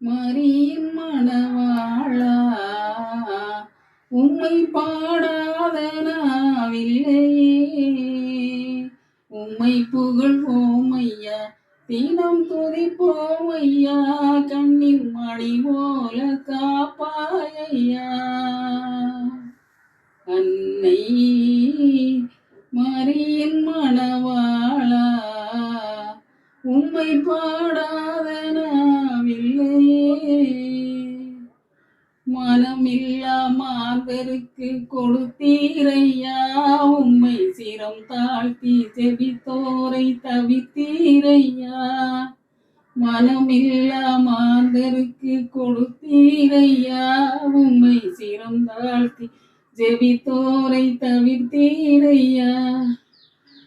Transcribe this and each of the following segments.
மரியின் மணவாளா, உம்மை பாடாத நாவில்லையே. உம்மை புகழ்வோம் ஐயா, தினம் துதிப்போம் ஐயா, கண்ணின் மணி போல காப்பாயையா. அன்னை மரியின் மணவாளா, உம்மை பாடாத நாவில்லையே. மனமில்லா மாந்தருக்கு கொடுத்தீரையா, உம்மை சிரம் தாழ்த்தி செபித்தோரை தவித்தீரையா. மனமில்லா மாந்தருக்கு கொடுத்தீரையா, உம்மை சிரம் தாழ்த்தி ஜெபித்தோரை தவிர்த்தீரையா.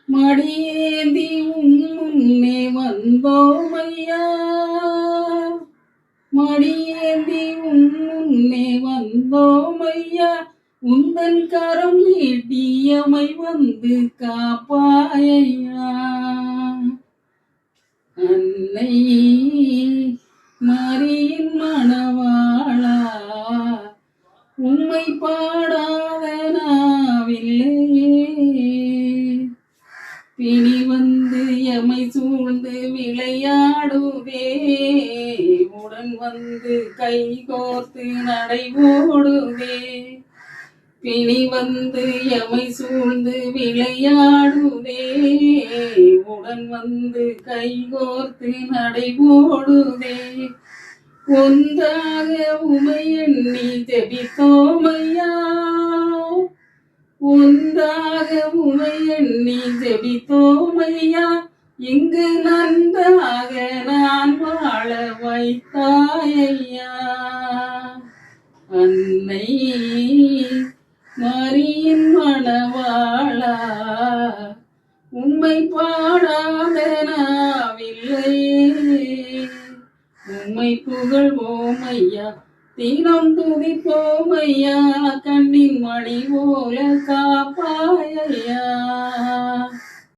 மடியேந்தி முன்னே வந்தோம் ஐயா, மடியேந்தி முன்னே வந்தோம் ஐயா, உந்தன் கரம் நீட்டியமை வந்து காப்பாயையா. அன்னை மரியின் மணவாளா, உம்மை பாடாத நாவில்லையே. பிணி வந்து எமை சூழ்ந்து விளையாடுவே, உடன் வந்து கை கோர்த்து நடை ஓடுவே. பிணி வந்து எமை சூழ்ந்து விளையாடுவே, உடன் வந்து கை கோர்த்து நடை ஓடுவே. ஒன்றாக உமை எண்ணி ஜெபித்தோம் ஐயா, ஒன்றாக உமை எண்ணி ஜெபித்தோம் ஐயா, இங்கு நன்றாக நான் வாழ வைத்தாயையா. அன்னை மரியின் மணவாளா, உம்மை பாடாத நாவில்லையே. உம்மை புகழ்வோம் ஐயா, தினம் துதிப்போம் ஐயா, கண்ணின் மணி போல காப்பாயையா.